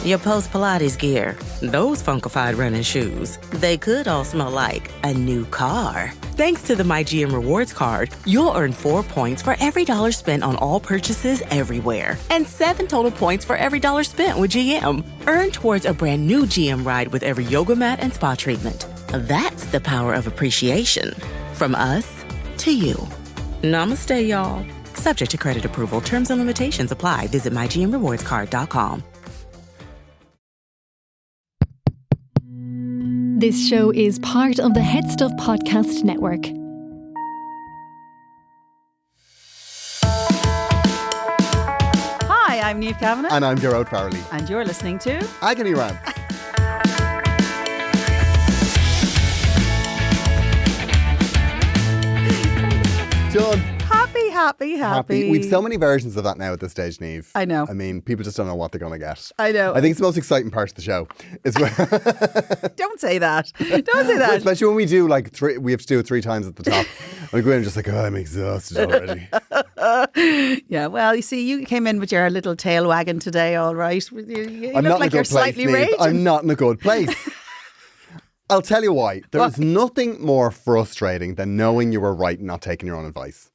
your post-Pilates gear, those funkified running shoes. They could all smell like a new car. Thanks to the MyGM Rewards card, you'll earn 4 points for every $1 spent on all purchases everywhere. And 7 total points for every $1 spent with GM. Earn towards a brand new GM ride with every yoga mat and spa treatment. That's the power of appreciation. From us to you. Namaste, y'all. Subject to credit approval. Terms and limitations apply. Visit mygmrewardscard.com. This show is part of the Head Stuff Podcast Network. Hi, I'm Niamh Kavanagh. And I'm Gearóid. And you're listening to Agony Rants. Done. Happy. We've so many versions of that now at this stage, Niamh. I know. I mean, people just don't know what they're going to get. I know. I think it's the most exciting part of the show. Don't say that. Don't say that. Especially when we do we have to do it 3 times at the top. We go in just like, I'm exhausted already. Yeah, well, you see, you came in with your little tail wagging today, all right. You I'm look not like in a you're good place, slightly Niamh. raging. I'm not in a good place. I'll tell you why. There is nothing more frustrating than knowing you were right and not taking your own advice.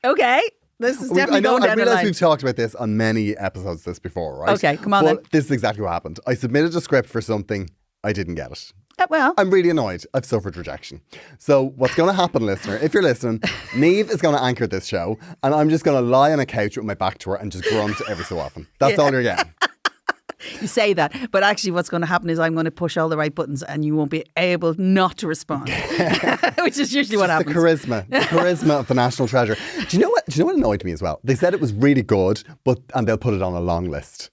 Okay. This is definitely going down I the realise line. we've talked about this on many episodes this before, right? Okay, come on then. This is exactly what happened. I submitted a script for something, I didn't get it. Well, I'm really annoyed. I've suffered rejection. So what's going to happen, listener, if you're listening, Niamh is going to anchor this show and I'm just going to lie on a couch with my back to her and just grunt every so often. That's all you're getting. you say that, but actually what's going to happen is I'm going to push all the right buttons and you won't be able not to respond, which is usually what happens. The charisma of the national treasure. Do you know what annoyed me as well? They said it was really good, and they'll put it on a long list.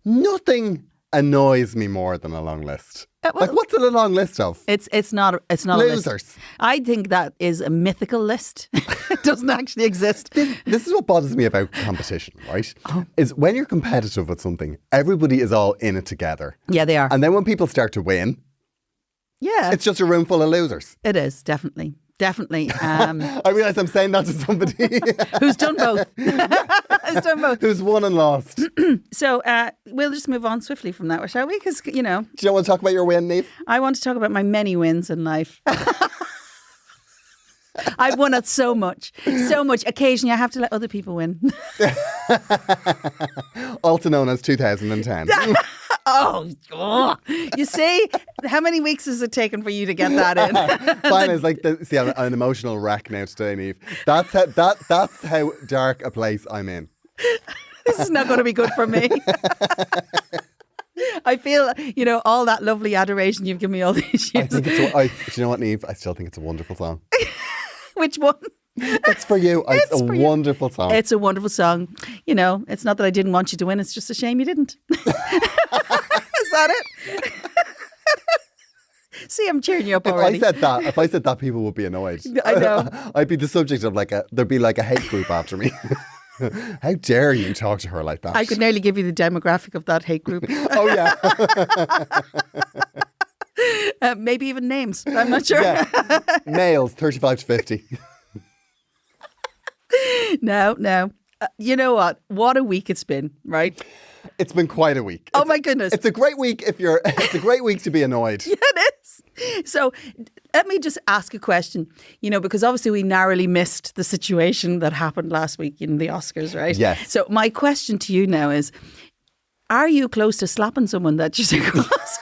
Nothing annoys me more than a long list. Well, what's it a long list of? It's not a Losers. list. I think that is a mythical list. It doesn't actually exist. This is what bothers me about competition, right? Is when you're competitive with something, everybody is all in it together. Yeah, they are. And then when people start to win, it's just a room full of losers. It is, definitely. I realise I'm saying that to somebody who's done both. Who's won and lost. So we'll just move on swiftly from that, shall we? Because, Do you want to talk about your win, Niamh? I want to talk about my many wins in life. I've won at so much. Occasionally I have to let other people win. Also known as 2010. Oh, you see, how many weeks has it taken for you to get that in? Fine, it's like I'm an emotional wreck now today, Niamh. That's how dark a place I'm in. This is not going to be good for me. I feel, all that lovely adoration you've given me all these years. Do you know what, Niamh? I still think it's a wonderful song. Which one? It's for you. It's a wonderful song. It's a wonderful song. It's not that I didn't want you to win. It's just a shame you didn't. Is that it? See, I'm cheering you up already. If I said that, people would be annoyed. I know. I'd be the subject of there'd be like a hate group after me. How dare you talk to her like that? I could nearly give you the demographic of that hate group. Oh, yeah. Maybe even names. I'm not sure. Yeah. Males, 35 to 50. No. You know what? What a week it's been, right? It's been quite a week. Oh my goodness. It's a great week it's a great week to be annoyed. Yeah, it is. So let me just ask a question, because obviously we narrowly missed the situation that happened last week in the Oscars, right? Yes. So my question to you now is, are you close to slapping someone that you're close?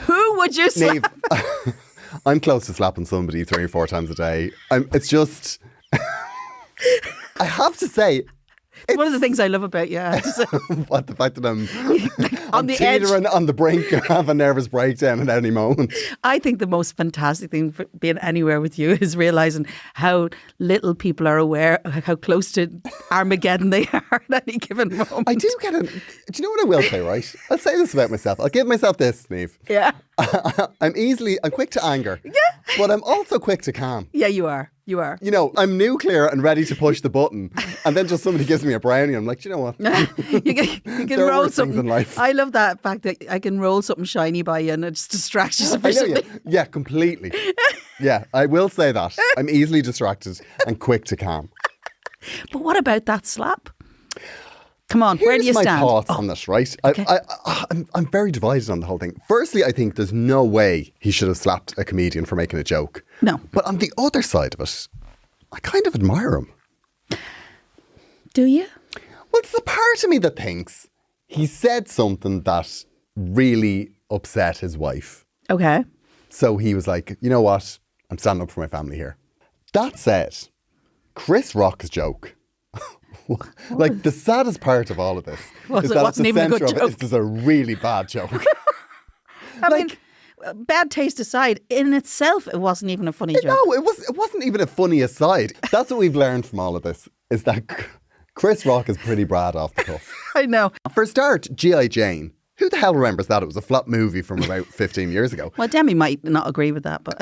Who would you slap? Niamh, I'm close to slapping somebody 3 or 4 times a day. It's just... I have to say... It's one of the things I love about you. I have to say. What, the fact that I'm on the edge, on the brink of have a nervous breakdown at any moment. I think the most fantastic thing for being anywhere with you is realising how little people are aware of how close to Armageddon they are at any given moment. I do get it. Do you know what I will say, right? I'll say this about myself. I'll give myself this, Niamh. Yeah. I'm quick to anger. Yeah. But I'm also quick to calm. Yeah, you are. I'm nuclear and ready to push the button, and then just somebody gives me a brownie. I'm like, do you know what? you can there roll are something. In life. I love that fact that I can roll something shiny by you and it just distracts you sufficiently. I know, yeah, completely. Yeah, I will say that. I'm easily distracted and quick to calm. But what about that slap? Come on, where do you Here's my stand? thoughts on this, right? Okay. I'm very divided on the whole thing. Firstly, I think there's no way he should have slapped a comedian for making a joke. No. But on the other side of it, I kind of admire him. Do you? Well, there's a part of me that thinks he said something that really upset his wife. Okay. So he was like, you know what? I'm standing up for my family here. That said, Chris Rock's joke, like the saddest part of all of this is that at the centre of it is a really bad joke. I mean, bad taste aside, in itself, it wasn't even a funny joke. No, it wasn't even a funny aside. That's what we've learned from all of this, is that Chris Rock is pretty bad off the cuff. I know. For a start, G.I. Jane. Who the hell remembers that? It was a flop movie from about 15 years ago. Well, Demi might not agree with that, but...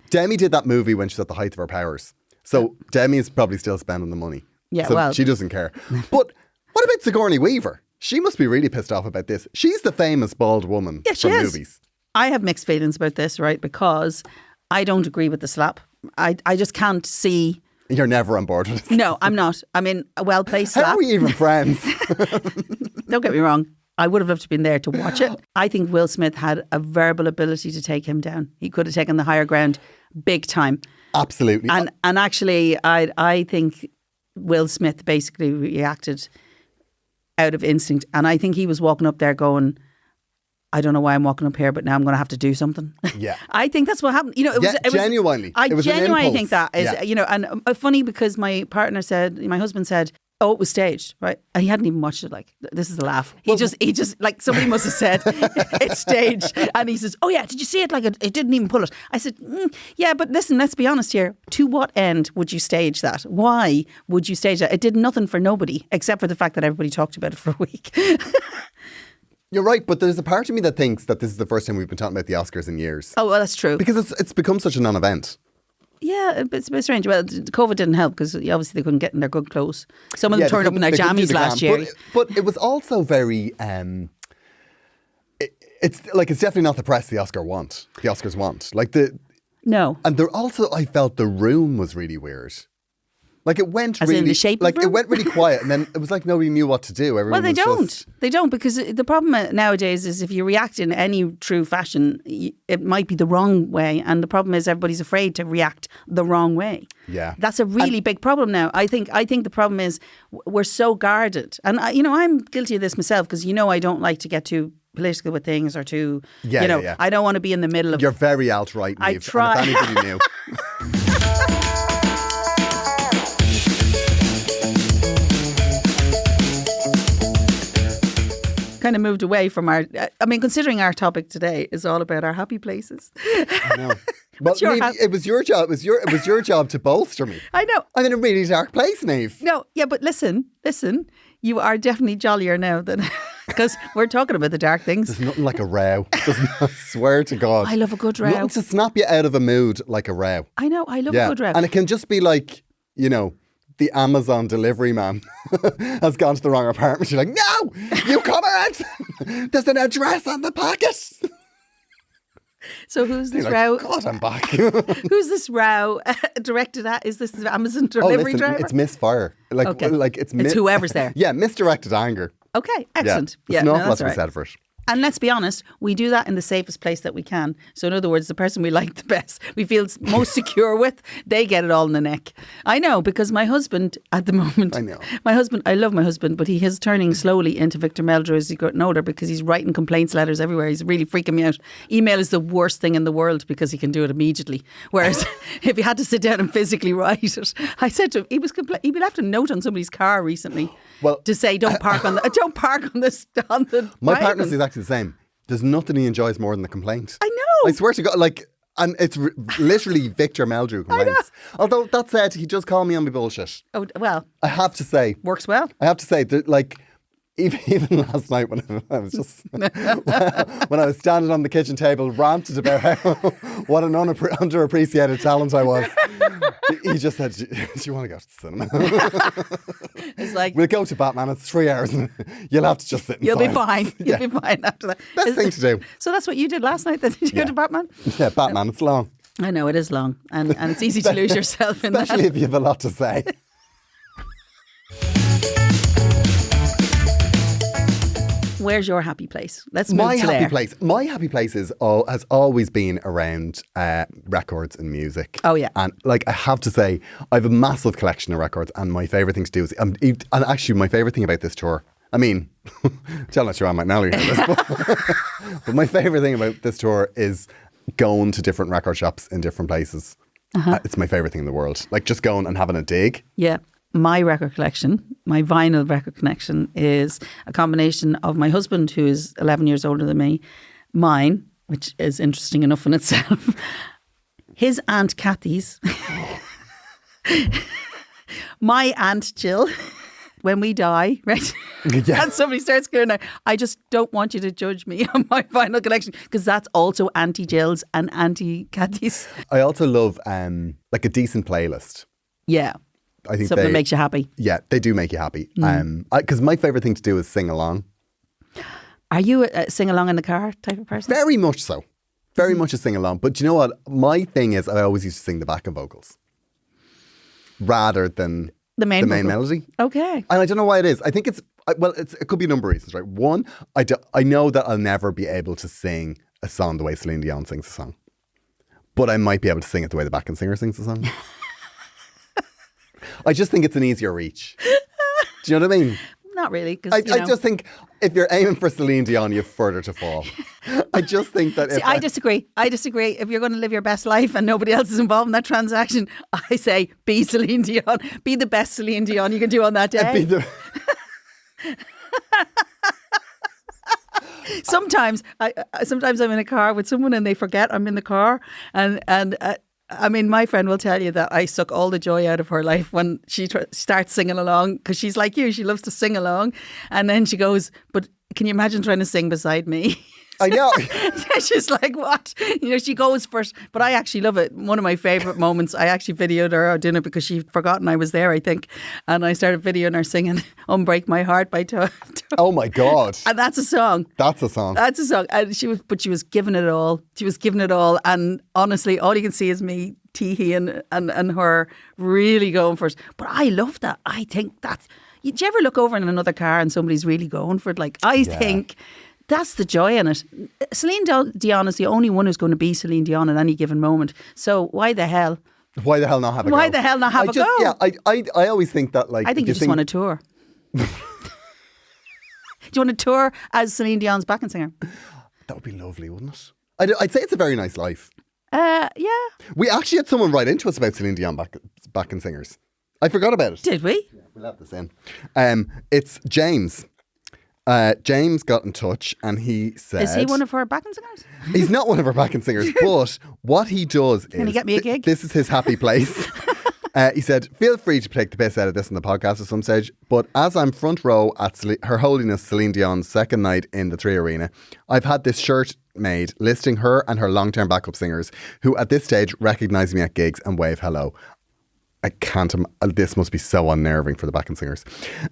Demi did that movie when she's at the height of her powers. So Demi is probably still spending the money. Yeah, so well... she doesn't care. But what about Sigourney Weaver? She must be really pissed off about this. She's the famous bald woman from movies. I have mixed feelings about this, right? Because I don't agree with the slap. I just can't see... You're never on board with it. No, I'm not. I mean, a well-placed slap. How are we even friends? Don't get me wrong. I would have loved to have been there to watch it. I think Will Smith had a verbal ability to take him down. He could have taken the higher ground big time. Absolutely. And actually, I think Will Smith basically reacted out of instinct. And I think he was walking up there going, I don't know why I'm walking up here, but now I'm going to have to do something. Yeah. I think that's what happened. You know, it was genuinely. I it was genuinely an think that is, you know, and funny because my husband said, oh, it was staged, right? And he hadn't even watched it. Like, this is a laugh. He just like somebody must have said it's staged. And he says, oh yeah, did you see it? Like it didn't even pull it. I said, yeah, but listen, let's be honest here. To what end would you stage that? Why would you stage that? It did nothing for nobody except for the fact that everybody talked about it for a week. You're right, but there's a part of me that thinks that this is the first time we've been talking about the Oscars in years. Oh, well, that's true. Because it's become such a non-event. Yeah, it's a bit strange. Well, COVID didn't help because obviously they couldn't get in their good clothes. Some of them turned up in their jammies last year. But it was also very... it's definitely not the press the Oscars want. No. And there also, I felt the room was really weird. Like it went As really... in the shape of the room? It went really quiet and then it was like nobody knew what to do. Everyone Well, they don't. Just... They don't, because the problem nowadays is if you react in any true fashion, it might be the wrong way. And the problem is everybody's afraid to react the wrong way. Yeah. That's a really big problem now. I think the problem is we're so guarded. And, I'm guilty of this myself because, I don't like to get too political with things or too, I don't want to be in the middle of... You're very alt-right, Niamh. I try. And if anybody knew... kind of moved away from considering our topic today is all about our happy places. I know. Well, Niamh, it was your job. It was your job to bolster me. I know. I'm in a really dark place, Niamh. No, yeah, but listen. You are definitely jollier now than because we're talking about the dark things. There's nothing like a row. I swear to God. I love a good row. Nothing to snap you out of a mood like a row. I know. I love a good row. And it can just be like, the Amazon delivery man has gone to the wrong apartment. You're like, no, you come around. There's an address on the packet. So who's this like, row? God, I'm back. Who's this row directed at? Is this the Amazon delivery driver? It's misfire. It's whoever's there. Yeah, misdirected anger. Okay, excellent. Yeah, there's an awful lot to be said for it. And let's be honest, we do that in the safest place that we can. So in other words, the person we like the best, we feel most secure with, they get it all in the neck. I know, because my husband at the moment, I love my husband, but he is turning slowly into Victor Meldrew as he's getting older because he's writing complaints letters everywhere. He's really freaking me out. Email is the worst thing in the world because he can do it immediately. Whereas if he had to sit down and physically write it, I said to him, he left a note on somebody's car recently to say, don't park on the My partner's exactly the same. There's nothing he enjoys more than the complaint. I know. I swear to God, and it's literally Victor Meldrew complaints. Although that said, he does call me on my bullshit. Oh, well. I have to say. Works well. I have to say that, even last night when I was just when I was standing on the kitchen table ranted about what an underappreciated talent I was. He just said, "Do you want to go to the cinema?" It's like, we'll go to Batman. It's 3 hours, and you'll have to just sit. You'll be fine. You'll be fine after that. Best thing to do. So that's what you did last night. Then did you go to Batman? Yeah, Batman. It's long. I know it is long, and it's easy to lose yourself in that. Especially if you have a lot to say. Where's your happy place? Let's move My to happy there. place. My happy place has always been around records and music. Oh, yeah. And like I have to say, I have a massive collection of records, and my favourite thing to do is, and actually my favourite thing about this tour, I mean, tell not sure I might now hear this, but my favourite thing about this tour is going to different record shops in different places. It's my favourite thing in the world. Like just going and having a dig. Yeah. My record collection, my vinyl record collection, is a combination of my husband, who is 11 years older than me, mine, which is interesting enough in itself, his Aunt Kathy's, my Aunt Jill, when we die, right? Yeah. And somebody starts going, I just don't want you to judge me on my vinyl collection, because that's also Auntie Jill's and Auntie Kathy's. I also love like a decent playlist. Yeah. I think something that makes you happy. Yeah, they do make you happy. Because my favourite thing to do is sing along. Are you a sing along in the car type of person? Very much so. Very much a sing along. But do you know what? My thing is I always used to sing the backing vocals rather than the main melody. Okay. And I don't know why it is. I think it could be a number of reasons, right? One, I know that I'll never be able to sing a song the way Celine Dion sings a song. But I might be able to sing it the way the backing singer sings the song. I just think it's an easier reach. Do you know what I mean? Not really. I just think if you're aiming for Celine Dion, you have further to fall. I just think that... I disagree. I disagree. If you're going to live your best life and nobody else is involved in that transaction, I say be Celine Dion. Be the best Celine Dion you can do on that day. Sometimes I'm in a car with someone and they forget I'm in the car, and I mean, my friend will tell you that I suck all the joy out of her life when she starts singing along, because she's like you, she loves to sing along, and then she goes, but can you imagine trying to sing beside me? I know. She's like, what? You know, she goes first. But I actually love it. One of my favourite moments, I actually videoed her doing it because she'd forgotten I was there, I think. And I started videoing her singing Unbreak My Heart by Oh my God. And that's a song. That's a song. That's a song. And she was giving it all. She was giving it all. And honestly, all you can see is me teeheeing and her really going for it. But I love that. I think that... Do you ever look over in another car and somebody's really going for it? Like, I think... That's the joy in it. Celine Dion is the only one who's going to be Celine Dion at any given moment. So why the hell? Why the hell not have a go? Why the hell not have a go? Yeah, I always think that, like... I think you just want to tour. Do you want to tour as Celine Dion's backing singer? That would be lovely, wouldn't it? I'd say it's a very nice life. Yeah. We actually had someone write into us about Celine Dion backing singers. I forgot about it. Did we? Yeah, we'll have this in. It's James. James got in touch and he said... Is he one of her backing singers? He's not one of her backing singers, but what he does is... Can he get me a gig? This is his happy place. He said, feel free to take the piss out of this in the podcast at some stage, but as I'm front row at Her Holiness Celine Dion's second night in the Three Arena, I've had this shirt made listing her and her long-term backup singers who at this stage recognise me at gigs and wave hello. I can't. This must be so unnerving for the backing singers.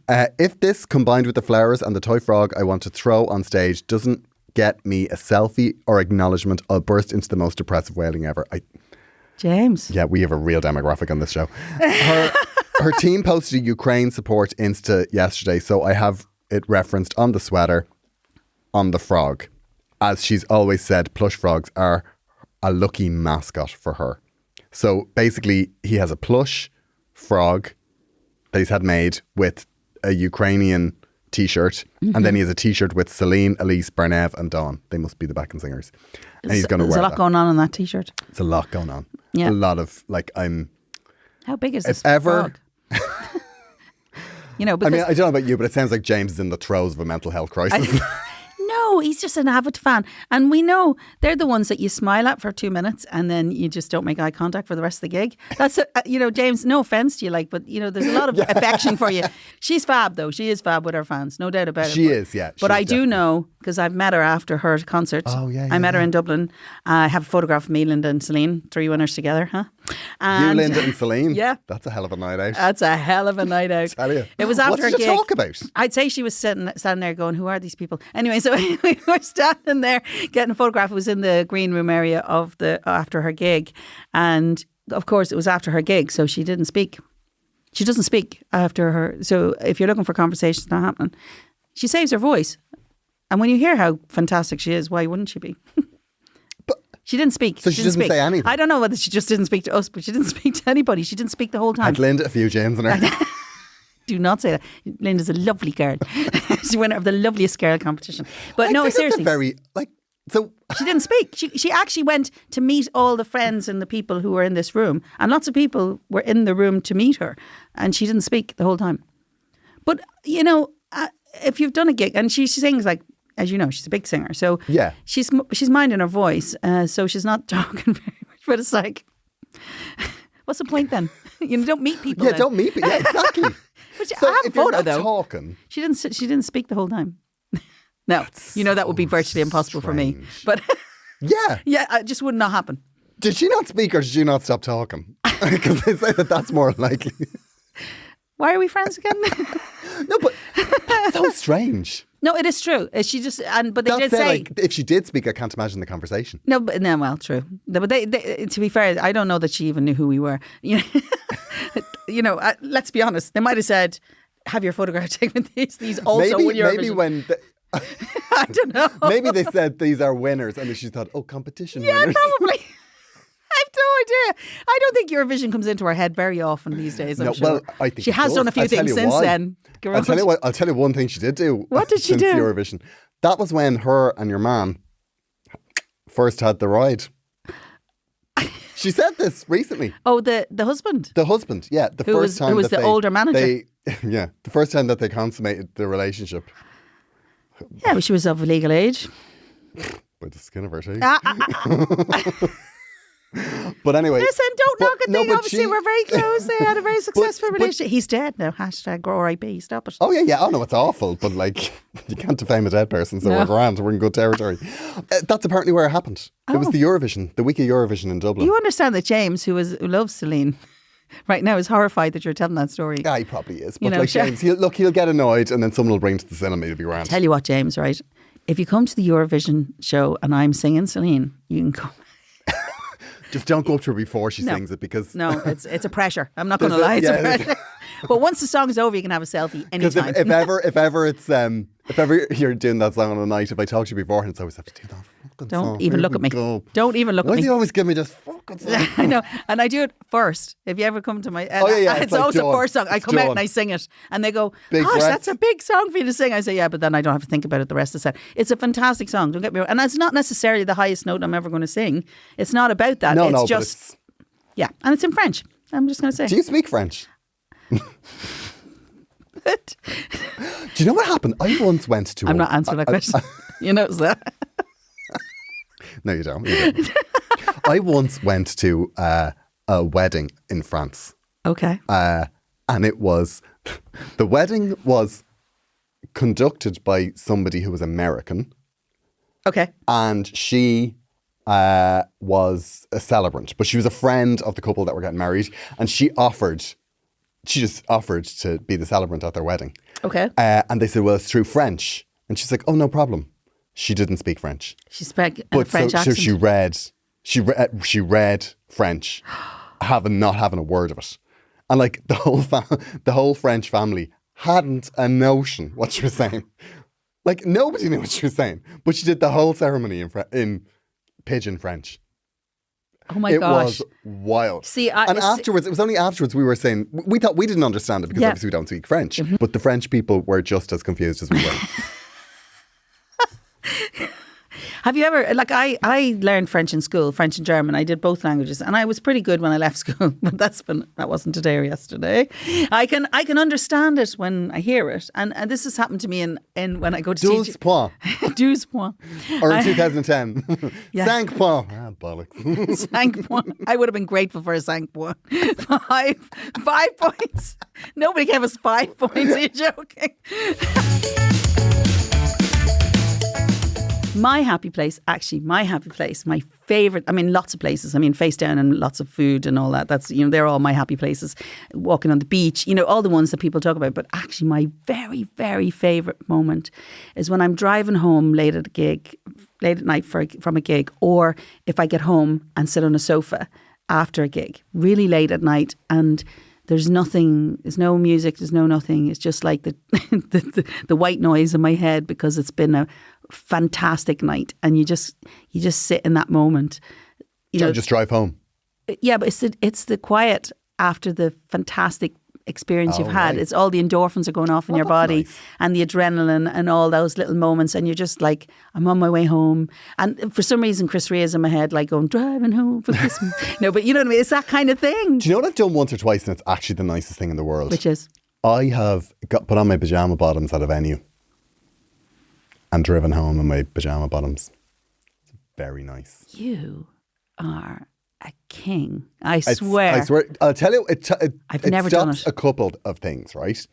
If this, combined with the flowers and the toy frog I want to throw on stage, doesn't get me a selfie or acknowledgement, I'll burst into the most depressive wailing ever. James. Yeah, we have a real demographic on this show. Her team posted a Ukraine support Insta yesterday, so I have it referenced on the sweater, on the frog. As she's always said, plush frogs are a lucky mascot for her. So basically, he has a plush frog that he's had made with a Ukrainian t-shirt. Mm-hmm. And then he has a t-shirt with Celine, Elise, Barnev and Dawn. They must be the backing singers. And he's going to wear that. There's a lot going on in that t-shirt. It's a lot going on. Yeah. A lot of, How big is this frog? You know, because... I mean, I don't know about you, but it sounds like James is in the throes of a mental health crisis. No, he's just an avid fan. And we know they're the ones that you smile at for 2 minutes and then you just don't make eye contact for the rest of the gig. That's, James, no offence to you, but, there's a lot of affection for you. She's fab, though. She is fab with her fans. No doubt about it. She is, yeah. But I do know, because I've met her after her concert. Oh, yeah. I met her in Dublin. I have a photograph of me, Linda and Celine, 3 winners together, huh? And you, Linda and Celine? Yeah. That's a hell of a night out. That's a hell of a night out. I tell you. It was after her gig. What did you talk about? I'd say she was standing there going, who are these people? Anyway, so we were standing there getting a photograph. It was in the green room area of after her gig. And of course, it was after her gig, so she didn't speak. She doesn't speak after her. So if you're looking for conversations not happening, she saves her voice. And when you hear how fantastic she is, why wouldn't she be? She didn't speak. So she doesn't say anything? I don't know whether she just didn't speak to us, but she didn't speak to anybody. She didn't speak the whole time. Had Linda a few James in her. Do not say that. Linda's a lovely girl. She's the winner of the loveliest girl competition. But no, seriously. She didn't speak. She actually went to meet all the friends and the people who were in this room. And lots of people were in the room to meet her. And she didn't speak the whole time. But, if you've done a gig, and she sings like, as you know, she's a big singer. So yeah, she's minding her voice. So she's not talking very much. But it's like, what's the point then? You don't meet people. Yeah, then. don't meet people. Yeah, exactly. But so I have if a photo, you're not though. talking, she didn't speak the whole time. No, that would be virtually impossible for me. But yeah, it just would not happen. Did she not speak or did you not stop talking? Because they say that's more likely. Why are we friends again? No, but that's so strange. No, it is true. She just but they That's did say like, if she did speak, I can't imagine the conversation. No, well, true. But they, to be fair, I don't know that she even knew who we were. Let's be honest. They might have said, "Have your photograph taken with these also." Maybe when. I don't know. Maybe they said these are winners, and then she thought, "Oh, competition winners." Yeah, probably. I have no idea. I don't think Eurovision comes into her head very often these days. I'm sure. Well, I think she has done a few things since then. I'll tell you one thing she did do. What did she do? Since Eurovision. That was when her and your man first had the ride. She said this recently. Oh, the husband. The husband, yeah. Who was the older manager. The first time that they consummated the relationship. Yeah, but she was of legal age. By the skin of her teeth. But anyway. Listen, don't knock it. Obviously, we're very close. They had a very successful relationship. He's dead now. #RIP. Stop it. Oh, yeah. Oh, no, it's awful. But, you can't defame a dead person, so we're grand. We're in good territory. That's apparently where it happened. It was the Eurovision, the week of Eurovision in Dublin. You understand that James, who loves Celine, right now is horrified that you're telling that story. Yeah, he probably is. But James, he'll get annoyed and then someone will bring to the cinema. It'll be grand. Tell you what, James, right? If you come to the Eurovision show and I'm singing Celine, you can come. Just don't go up to her before she sings it because... No, it's a pressure. I'm not going to lie, it's a pressure. But once the song's over, you can have a selfie anytime. Because if ever you're doing that song on a night, if I talk to you beforehand, it's always have to do that fucking song. Don't even look at me. Don't even look at me. Why do you always give me this fucking song? I know. And I do it first. If you ever come to my... it's always the first song. I come out and I sing it. And they go, gosh, that's a big song for you to sing. I say, yeah, but then I don't have to think about it the rest of the set. It's a fantastic song. Don't get me wrong. And it's not necessarily the highest note I'm ever going to sing. It's not about that. It's just... Yeah. And it's in French. I'm just going to say. Do you speak French? Do you know what happened? I once went to... I'm not answering that question. You know that. No, you don't. I once went to a wedding in France. Okay. And it was... The wedding was conducted by somebody who was American. Okay. And she was a celebrant. But she was a friend of the couple that were getting married. And she just offered to be the celebrant at their wedding. Okay. And they said, well, it's through French. And she's like, oh, no problem. She didn't speak French. She spoke a French accent. So she read French, not having a word of it. And the whole French family hadn't a notion what she was saying. Nobody knew what she was saying. But she did the whole ceremony in pidgin French. Oh my gosh. It was wild. See, afterwards, it was only afterwards we were saying, we thought we didn't understand it because obviously we don't speak French. Mm-hmm. But the French people were just as confused as we were. Have you ever, I learned French in school, French and German. I did both languages and I was pretty good when I left school, but that wasn't today or yesterday. I can understand it when I hear it. And this has happened to me in when I go to teach. 12 points. 12 points. Or in 2010. Yeah. 5 points. Ah, bollocks. 5 points. I would have been grateful for a 5 points. 5 points. Nobody gave us 5 points. Are you joking? My happy place, my favourite, lots of places. Face down and lots of food and all that. That's, they're all my happy places. Walking on the beach, all the ones that people talk about. But actually my very, very favourite moment is when I'm driving home late at night from a gig, or if I get home and sit on a sofa after a gig, really late at night, and there's nothing, there's no music, there's no nothing. It's just like the white noise in my head because it's been a fantastic night, and you just sit in that moment. Just drive home. Yeah, but it's the quiet after the fantastic experience you've had. Right. It's all the endorphins are going off in your body, nice. and the adrenaline and all those little moments, and you're just like, I'm on my way home. And for some reason, Chris Rea is in my head, like going, driving home for Christmas. No, but you know what I mean? It's that kind of thing. Do you know what I've done once or twice, and it's actually the nicest thing in the world? Which is? I have put on my pyjama bottoms at a venue and driven home in my pyjama bottoms. It's very nice. You are a king. I swear. I swear. I'll tell you, I've never done stops it. a couple of things, right?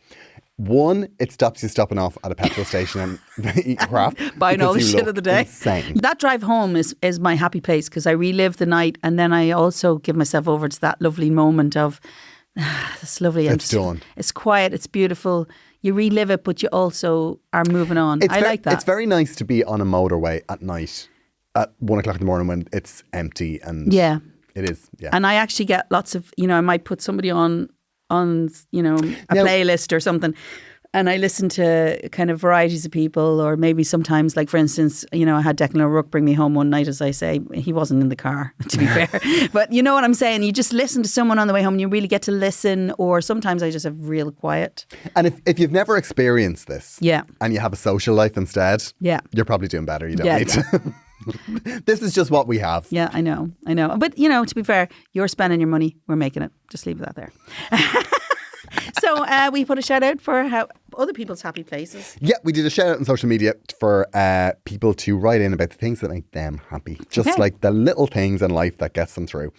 One, it stops you stopping off at a petrol station and eating crap. Buying all the shit of the day. Insane. That drive home is my happy place because I relive the night, and then I also give myself over to that lovely moment of it's lovely. It's done. It's quiet. It's beautiful. You relive it, but you also are moving on. I like that. It's very nice to be on a motorway at night at 1 o'clock in the morning when it's empty and it is. Yeah. And I actually get lots of, I might put somebody on a playlist or something, and I listen to kind of varieties of people, or maybe sometimes, like for instance, I had Declan O'Rourke bring me home one night, as I say. He wasn't in the car, to be fair, but you know what I'm saying. You just listen to someone on the way home, and you really get to listen. Or sometimes I just have real quiet. And if you've never experienced this, and you have a social life instead, you're probably doing better. You don't need to. This is just what we have. Yeah, I know. But, to be fair, you're spending your money. We're making it. Just leave that there. So we put a shout out for other people's happy places. Yeah, we did a shout out on social media for people to write in about the things that make them happy. Just like the little things in life that gets them through.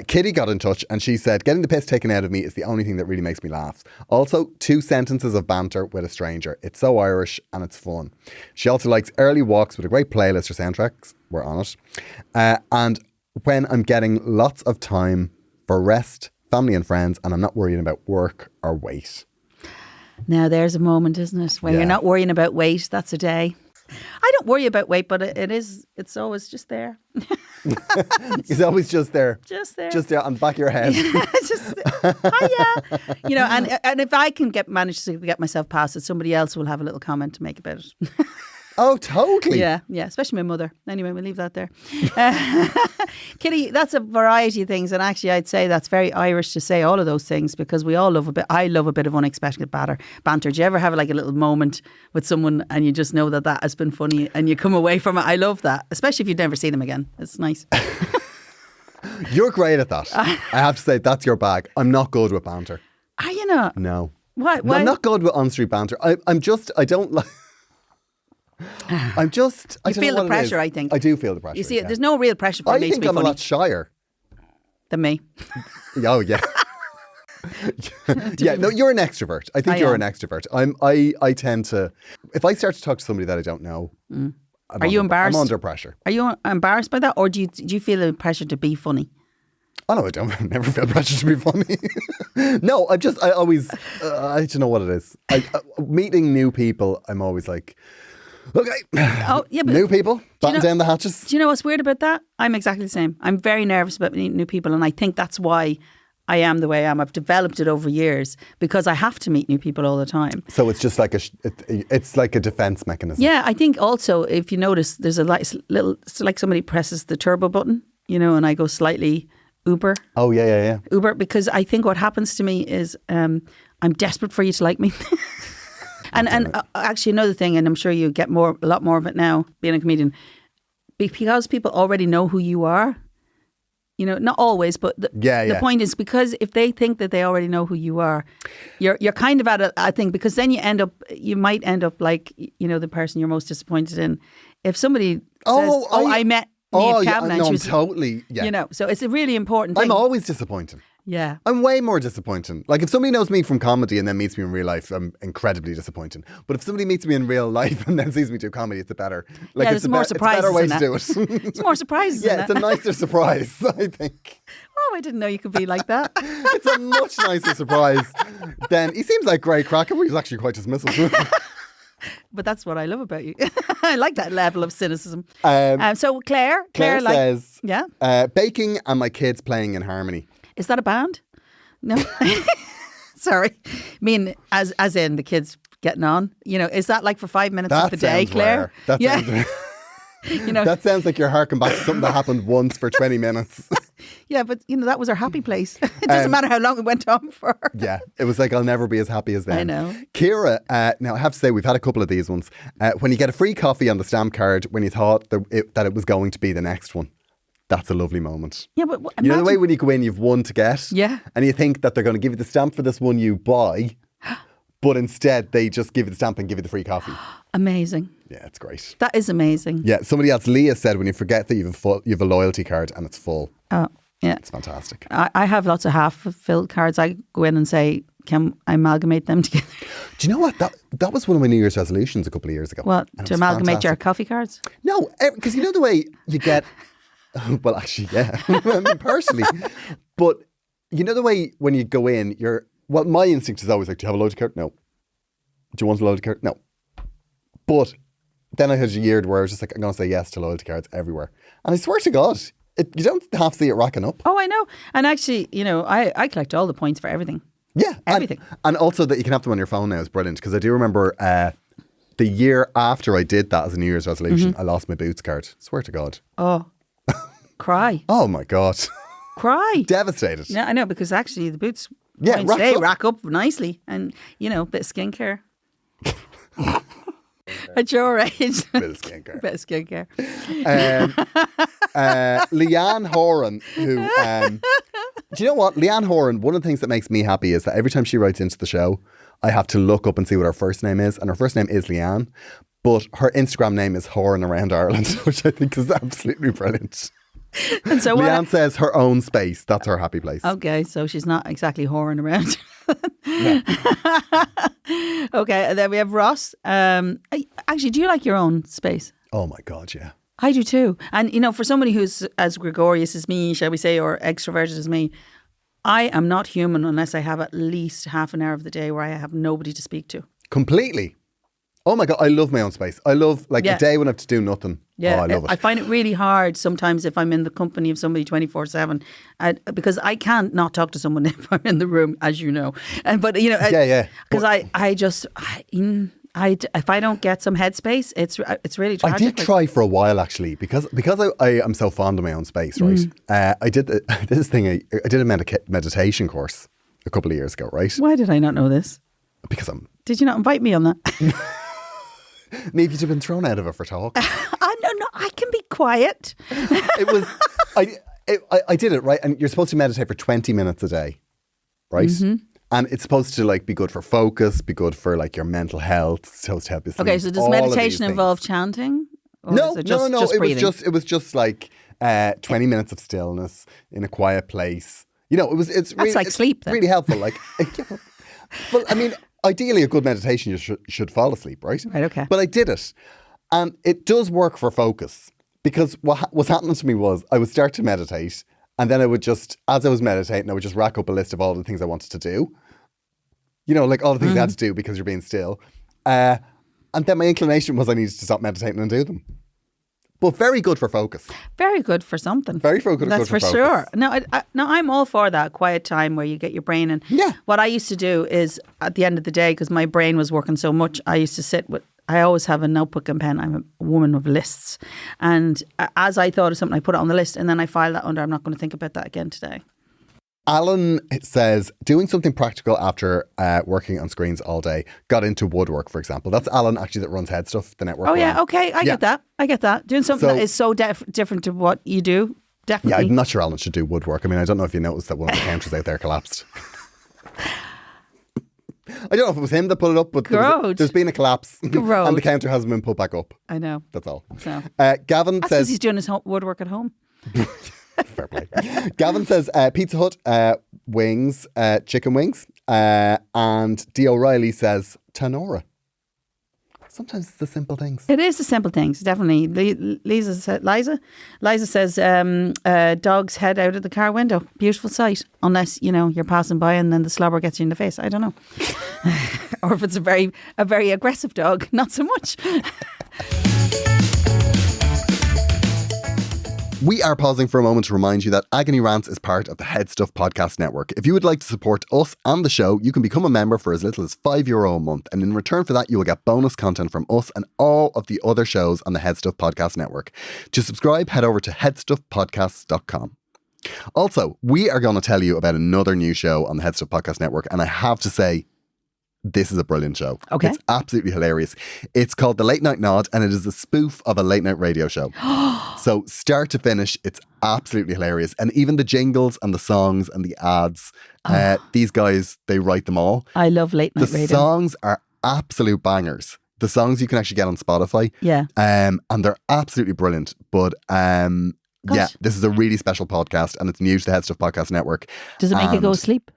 Kitty got in touch and she said, getting the piss taken out of me is the only thing that really makes me laugh. Also, 2 sentences of banter with a stranger. It's so Irish and it's fun. She also likes early walks with a great playlist or soundtracks. We're on it. And when I'm getting lots of time for rest, family and friends, and I'm not worrying about work or weight. Now there's a moment, isn't it, where you're not worrying about weight. That's a day. I don't worry about weight, but it's always just there. It's always just there. Just there. Just there on the back of your head. Just, hiya. And if I can manage to get myself past it, somebody else will have a little comment to make about it. Oh, totally. Yeah, especially my mother. Anyway, we'll leave that there. Kitty, that's a variety of things, and actually I'd say that's very Irish to say all of those things, because we all love I love a bit of unexpected banter. Do you ever have like a little moment with someone and you just know that has been funny and you come away from it? I love that, especially if you'd never see them again. It's nice. You're great at that. I have to say, that's your bag. I'm not good with banter. Are you not? No. Why? I'm not good with on-street banter. I don't like... I feel the pressure, I think. I do feel the pressure. You see, there's no real pressure for me to be funny. I think I'm a lot shyer than me. Oh, yeah. Yeah, no, you're an extrovert. I think you're an extrovert. I tend to, if I start to talk to somebody that I don't know, are you embarrassed? I'm under pressure. Are you embarrassed by that, or do you feel the pressure to be funny? Oh no, I don't. I never feel pressure to be funny. No, I always, I don't know what it is. Meeting new people, I'm always like, okay. Oh, yeah, but new people, batten down the hatches. Do you know what's weird about that? I'm exactly the same. I'm very nervous about meeting new people, and I think that's why I am the way I am. I've developed it over years because I have to meet new people all the time. So it's just like it's like a defense mechanism. Yeah, I think also, if you notice, there's a little, it's like somebody presses the turbo button, and I go slightly Uber. Oh yeah. Uber, because I think what happens to me is I'm desperate for you to like me. And actually another thing, and I'm sure you get a lot more of it now being a comedian, because people already know who you are. Not always, but the point is, because if they think that they already know who you are, you're kind of at it, I think, because then you might end up like, the person you're most disappointed in. If somebody says, I met Niamh Kavanagh, no, and she was, totally, so it's a really important thing. I'm always disappointing. Yeah. I'm way more disappointing. Like, if somebody knows me from comedy and then meets me in real life, I'm incredibly disappointing. But if somebody meets me in real life and then sees me do comedy, it's a better, it's more surprises. It's a better way to do it. It's more surprises. Yeah, it's a nicer surprise, I think. Oh, I didn't know you could be like that. It's a much nicer surprise than, he seems like great cracker, but he's actually quite dismissive. But that's what I love about you. I like that level of cynicism. So Claire says, baking and my kids playing in harmony. Is that a band? No. Sorry. I mean, as in the kids getting on. You know, is that like for 5 minutes of the day, sounds Claire? rare. That sounds you know, that sounds like you're harking back to something that happened once for 20 minutes. yeah, but you know, that was our happy place. It doesn't matter how long it went on for. Yeah, it was like, I'll never be as happy as them. I know. Ciara, now I have to say, we've had a couple of these ones. When you get a free coffee on the stamp card when you thought that it was going to be the next one. That's a lovely moment. Yeah, but you know the way when you go in, you've one to get? Yeah. And you think that they're going to give you the stamp for this one you buy, but instead they just give you the stamp and give you the free coffee. Amazing. Yeah, it's great. That is amazing. Yeah, somebody else, Leah, said when you forget that you have a loyalty card and it's full. Oh, yeah. It's fantastic. I have lots of half-filled cards. I go in and say, can I amalgamate them together? Do you know what? That was one of my New Year's resolutions a couple of years ago. What, And it to was amalgamate fantastic. your coffee cards? No, because you know the way you get... Well, actually, yeah. I mean, personally. But you know the way when you go in, well, my instinct is always like, do you have a loyalty card? No. Do you want a loyalty card? No. But then I had a year where I was just like, I'm going to say yes to loyalty cards everywhere. And I swear to God, you don't have to see it racking up. Oh, I know. And actually, you know, I collect all the points for everything. Yeah. Everything. And also that you can have them on your phone now is brilliant. Because I do remember the year after I did that as a New Year's resolution, I lost my Boots card. Swear to God. Oh, cry. Oh my God. Cry. Devastated. Yeah, I know, because actually the Boots Yeah, points, they up. rack up nicely. And, you know, a bit of skincare. At your age. Bit of skincare. Bit of skincare. Leanne Horan, who, do you know what? Leanne Horan, one of the things that makes me happy is that every time she writes into the show, I have to look up and see what her first name is. And her first name is Leanne, but her Instagram name is Horan Around Ireland, which I think is absolutely brilliant. And so Leanne says her own space. That's her happy place. Okay, so she's not exactly whoring around. Okay, and then we have Ross. Actually, do you like your own space? Oh my God, yeah. I do too. And, you know, for somebody who's as gregarious as me, shall we say, or extroverted as me, I am not human unless I have at least half an hour of the day where I have nobody to speak to. Completely. Oh my God, I love my own space. I love a day when I have to do nothing. Yeah, oh, I love it. I find it really hard sometimes if I'm in the company of somebody 24/7, because I can't not talk to someone if I'm in the room, as you know. But you know, because if I don't get some headspace, it's really tragic. I did try for a while actually because I am so fond of my own space, right? I did this thing. I did a meditation course a couple of years ago, right? Why did I not know this? Because Did you not invite me on that? Maybe you'd have been thrown out of it for talk. No, I can be quiet. It was I did it, right? And you're supposed to meditate for 20 minutes a day, right? Mm-hmm. And it's supposed to like be good for focus, be good for like your mental health. It's supposed to help you sleep. Okay, so does meditation involve chanting? No. Just breathing? It was just like 20 minutes of stillness in a quiet place. You know, it's really, like sleep then. Really helpful. Like, well, I mean, ideally, a good meditation you should fall asleep, right? Right. Okay. But I did it, and it does work for focus because what was happening to me was I would start to meditate, and then I would just, as I was meditating, I would just rack up a list of all the things I wanted to do. You know, like all the things I had to do because you're being still, and then my inclination was I needed to stop meditating and do them. But very good for focus. Very good for something. Very good. That's for sure. No, I'm all for that quiet time where you get your brain in. Yeah. What I used to do is at the end of the day, because my brain was working so much, I used to sit with. I always have a notebook and pen. I'm a woman of lists, and as I thought of something, I put it on the list, and then I file that under. I'm not going to think about that again today. Alan says, doing something practical after working on screens all day. Got into woodwork, for example. That's Alan, actually, that runs Head Stuff, the network. Oh, yeah. Okay. I get that. Doing something that is so different to what you do. Definitely. Yeah, I'm not sure Alan should do woodwork. I mean, I don't know if you noticed that one of the counters out there collapsed. I don't know if it was him that put it up, but there's been a collapse. And the counter hasn't been put back up. I know. That's all. So. Gavin That's says... because he's doing his woodwork at home. Fair play. Gavin says Pizza Hut, wings, chicken wings. And Dee O'Reilly says Tanora. Sometimes it's the simple things. It is the simple things, definitely. Liza says dog's head out of the car window. Beautiful sight. Unless, you know, you're passing by and then the slobber gets you in the face. I don't know. Or if it's a very aggressive dog, not so much. We are pausing for a moment to remind you that Agony Rants is part of the Head Stuff Podcast Network. If you would like to support us and the show, you can become a member for as little as €5 a month. And in return for that, you will get bonus content from us and all of the other shows on the Head Stuff Podcast Network. To subscribe, head over to headstuffpodcasts.com. Also, we are going to tell you about another new show on the Head Stuff Podcast Network. And I have to say, this is a brilliant show. Okay. It's absolutely hilarious. It's called The Late Night Nod, and it is a spoof of a late night radio show. So start to finish, it's absolutely hilarious. And even the jingles and the songs and the ads, these guys, they write them all. I love late night radio. The songs are absolute bangers. The songs you can actually get on Spotify. Yeah. And they're absolutely brilliant. But yeah, this is a really special podcast, and it's new to the Head Stuff Podcast Network. Does it make you go to sleep?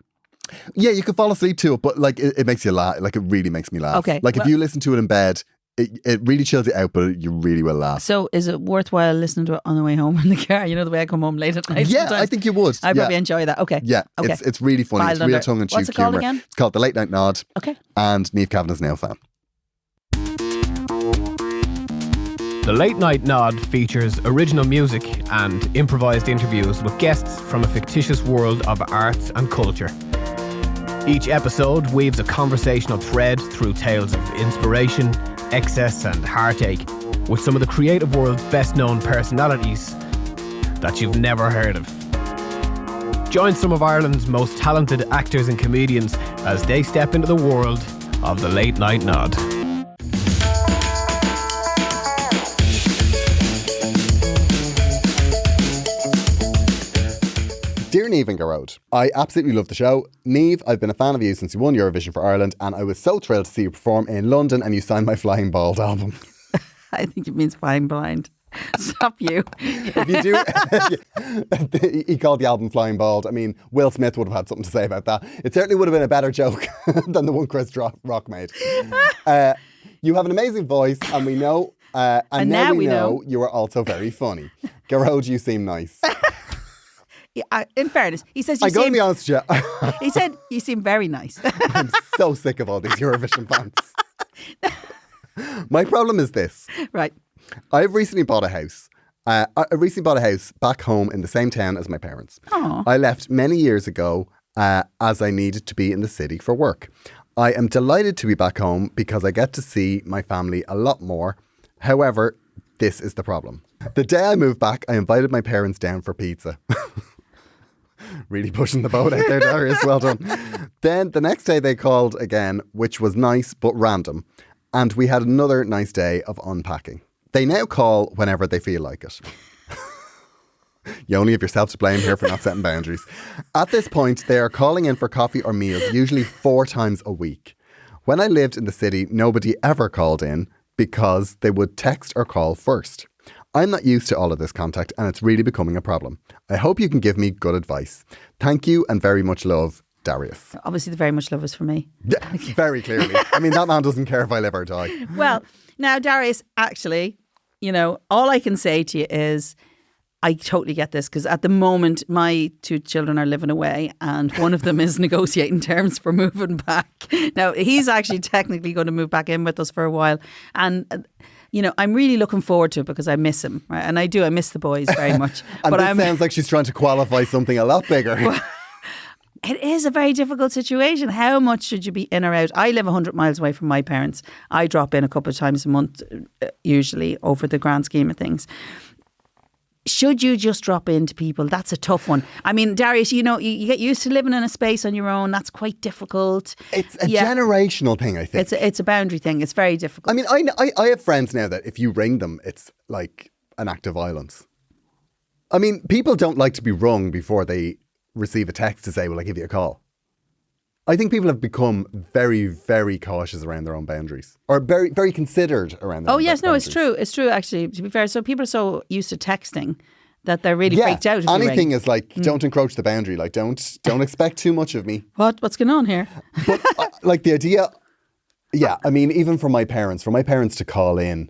Yeah, you can fall asleep to it, but like it makes you laugh. Like it really makes me laugh. Okay. Like if you listen to it in bed, it really chills you out, but you really will laugh. So is it worthwhile listening to it on the way home in the car? You know, the way I come home late at night. Yeah, sometimes. I think you would. I probably enjoy that. Okay. Yeah, okay. It's really funny. Filed it's real under. tongue in cheek What's it called humour. again? It's called The Late Night Nod. Okay. And Niamh Kavanagh's now a fan. The Late Night Nod features original music and improvised interviews with guests from a fictitious world of arts and culture. Each episode weaves a conversational thread through tales of inspiration, excess and heartache with some of the creative world's best known personalities that you've never heard of. Join some of Ireland's most talented actors and comedians as they step into the world of The Late Night Nod. Dear Niamh and Gearóid, I absolutely love the show. Niamh, I've been a fan of you since you won Eurovision for Ireland, and I was so thrilled to see you perform in London and you signed my Flying Bald album. I think it means flying blind. Stop you. If you do, he called the album Flying Bald. I mean, Will Smith would have had something to say about that. It certainly would have been a better joke than the one Chris Rock made. You have an amazing voice, and we know, and now we know you are also very funny. Gearóid, you seem nice. Yeah, in fairness, he says I'm going to be honest with you. He said you seem very nice. I'm so sick of all these Eurovision fans. My problem is this. Right. I've recently bought a house. I recently bought a house back home in the same town as my parents. Aww. I left many years ago as I needed to be in the city for work. I am delighted to be back home because I get to see my family a lot more. However, this is the problem. The day I moved back, I invited my parents down for pizza. Really pushing the boat out there, Darius. Well done. Then the next day they called again, which was nice but random. And we had another nice day of unpacking. They now call whenever they feel like it. You only have yourself to blame here for not setting boundaries. At this point, they are calling in for coffee or meals, usually 4 times a week. When I lived in the city, nobody ever called in because they would text or call first. I'm not used to all of this contact and it's really becoming a problem. I hope you can give me good advice. Thank you and very much love, Darius. Obviously, the very much love is for me. Yeah, very clearly. I mean, that man doesn't care if I live or die. Well, now, Darius, actually, you know, all I can say to you is I totally get this because at the moment my 2 children are living away and one of them is negotiating terms for moving back. Now, he's actually technically going to move back in with us for a while. And you know, I'm really looking forward to it because I miss him, right? And I do. I miss the boys very much. And this sounds like she's trying to qualify something a lot bigger. It is a very difficult situation. How much should you be in or out? I live 100 miles away from my parents. I drop in a couple of times a month, usually, over the grand scheme of things. Should you just drop into people? That's a tough one. I mean, Darius, you know, you get used to living in a space on your own. That's quite difficult. It's a generational thing, I think. It's a boundary thing. It's very difficult. I mean, I have friends now that if you ring them, it's like an act of violence. I mean, people don't like to be rung before they receive a text to say, will I give you a call? I think people have become very, very cautious around their own boundaries, or very, very considered around their own boundaries. No, it's true. It's true, actually, to be fair. So people are so used to texting that they're really freaked out. If anything you ring. is like, don't encroach the boundary. Like, don't expect too much of me. What's going on here? But like the idea, yeah, I mean, even for my parents to call in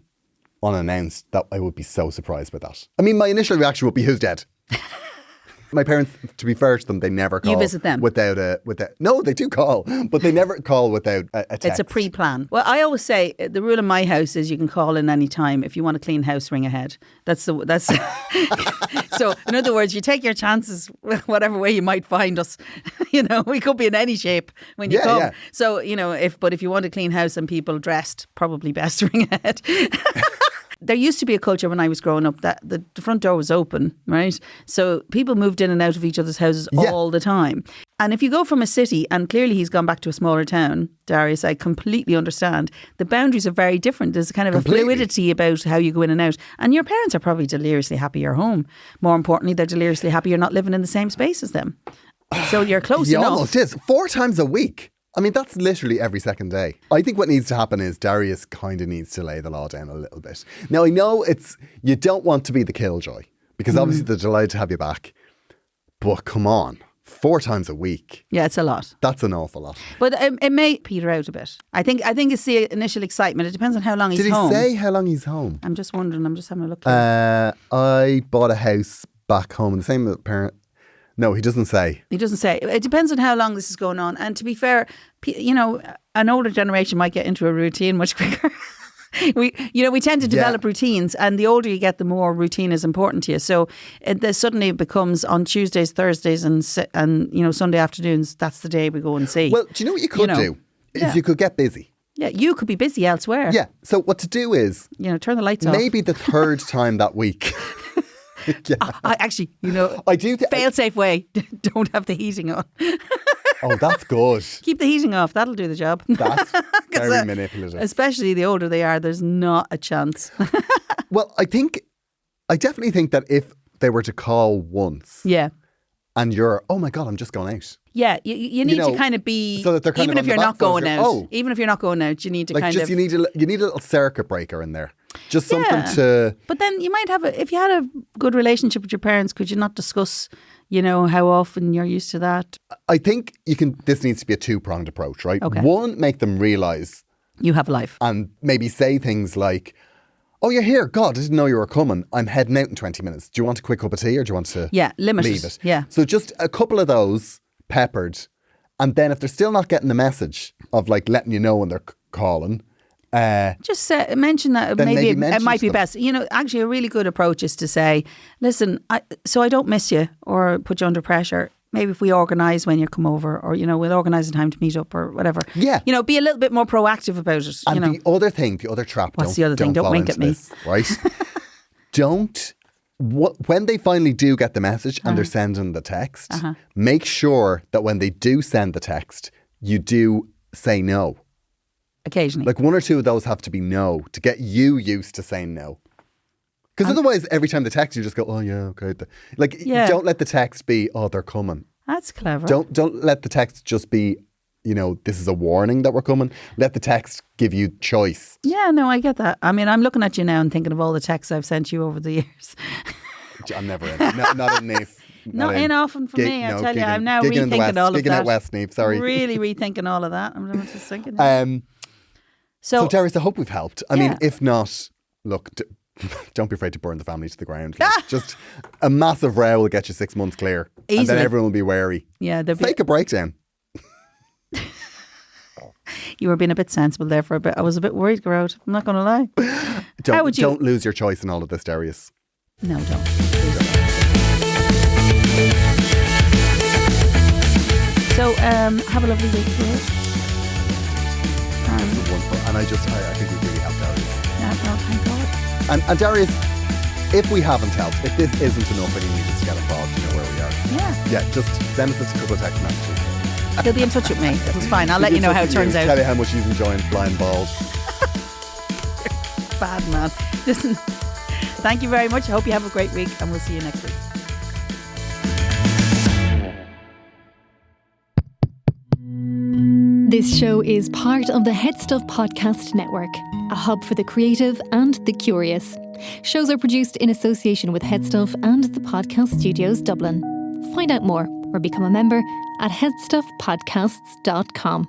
unannounced, that I would be so surprised by that. I mean, my initial reaction would be, who's dead? My parents, to be fair to them, they never call. You visit them? Without no, they do call, but they never call without a text. It's a pre-plan. Well, I always say the rule in my house is you can call in any time. If you want a clean house, ring ahead. That's So in other words, you take your chances whatever way you might find us. We could be in any shape when you come. Yeah. So, if you want a clean house and people dressed, probably best to ring ahead. There used to be a culture when I was growing up that the front door was open, right? So people moved in and out of each other's houses all the time. And if you go from a city, and clearly he's gone back to a smaller town, Darius, I completely understand. The boundaries are very different. There's kind of a fluidity about how you go in and out. And your parents are probably deliriously happy you're home. More importantly, they're deliriously happy you're not living in the same space as them. So you're close enough. Almost is. 4 times a week. I mean, that's literally every second day. I think what needs to happen is Darius kind of needs to lay the law down a little bit. Now, I know you don't want to be the killjoy because obviously they're delighted to have you back. But come on, 4 times a week. Yeah, it's a lot. That's an awful lot. But it may peter out a bit. I think it's the initial excitement. It depends on how long he's home. Did he say how long he's home? I'm just wondering. I'm just having a look here. I bought a house back home. The same parent. No, he doesn't say. He doesn't say. It depends on how long this is going on. And to be fair, an older generation might get into a routine much quicker. We tend to develop routines, and the older you get, the more routine is important to you. So suddenly it becomes on Tuesdays, Thursdays, and Sunday afternoons. That's the day we go and see. Well, do you know what you could do? Is you could get busy. Yeah, you could be busy elsewhere. Yeah. So what to do is, turn the lights off. Maybe the 3rd time that week. Yeah. I do. Fail-safe way. Don't have the heating on. Oh, that's good. Keep the heating off. That'll do the job. That's very manipulative. Especially the older they are, there's not a chance. Well, I definitely think that if they were to call once. Yeah. And you're, oh my God, I'm just going out. Yeah, you need to kind of be, so that they're kind even of if you're not going out. Oh. Even if you're not going out, you need to kind of. You need a little circuit breaker in there. Just something to. But then you might have if you had a good relationship with your parents, could you not discuss, how often you're used to that? I think this needs to be a 2-pronged approach, right? Okay. 1, make them realise. You have a life. And maybe say things like, oh, you're here. God, I didn't know you were coming. I'm heading out in 20 minutes. Do you want a quick cup of tea or do you want to limit leave it? Yeah. So just a couple of those peppered. And then if they're still not getting the message of letting you know when they're calling. Just mention that maybe it might be best. Actually a really good approach is to say, listen, so I don't miss you or put you under pressure. Maybe if we organise when you come over or, we'll organise a time to meet up or whatever. Yeah. Be a little bit more proactive about it. And the other trap. What's the other thing? Don't wink at me. This, right? When they finally do get the message and they're sending the text, make sure that when they do send the text, you do say no. Occasionally. 1 or 2 of those have to be no to get you used to saying no. Because otherwise, every time they text, you just go, oh yeah, okay. Don't let the text be, oh, they're coming. That's clever. Don't let the text just be, this is a warning that we're coming. Let the text give you choice. Yeah, no, I get that. I mean, I'm looking at you now and thinking of all the texts I've sent you over the years. I'm never in. Not in Niamh. Not in often for me, I tell you. I'm now rethinking all of that. Gigging out west, Niamh, sorry. Really rethinking all of that. I'm just thinking. So Darius, I hope we've helped. I mean, if not, look, don't be afraid to burn the family to the ground. Just a massive row will get you 6 months clear. Easily. And then everyone will be wary. Yeah, Take a breakdown. You were being a bit sensible there for a bit. I was a bit worried, Gearóid. I'm not going to lie. Don't lose your choice in all of this, Darius. No, don't. So, have a lovely week, Gearóid. And I think we've really helped Darius. Yeah, no, thank God. And Darius, if we haven't helped, if this isn't enough and you need us to get involved, you know where we are. Yeah. Yeah, just send us a couple of text messages. He'll be in touch with me. It's fine. I'll let you know how it turns out. Tell you how much he's enjoying flying balls. Bad man. Listen, thank you very much. I hope you have a great week and we'll see you next week. This show is part of the Head Stuff Podcast Network, a hub for the creative and the curious. Shows are produced in association with Head Stuff and the Podcast Studios Dublin. Find out more or become a member at headstuffpodcasts.com.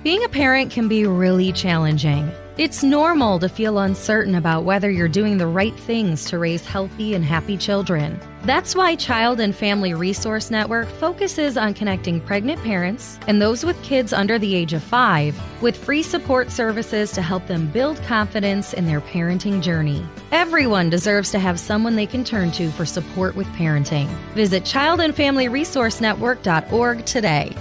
Being a parent can be really challenging. It's normal to feel uncertain about whether you're doing the right things to raise healthy and happy children. That's why Child and Family Resource Network focuses on connecting pregnant parents and those with kids under the age of 5 with free support services to help them build confidence in their parenting journey. Everyone deserves to have someone they can turn to for support with parenting. Visit childandfamilyresourcenetwork.org today.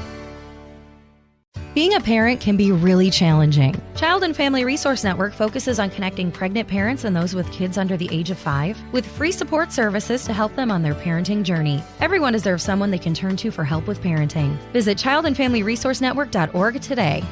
Being a parent can be really challenging. Child and Family Resource Network focuses on connecting pregnant parents and those with kids under the age of 5 with free support services to help them on their parenting journey. Everyone deserves someone they can turn to for help with parenting. Visit childandfamilyresourcenetwork.org today.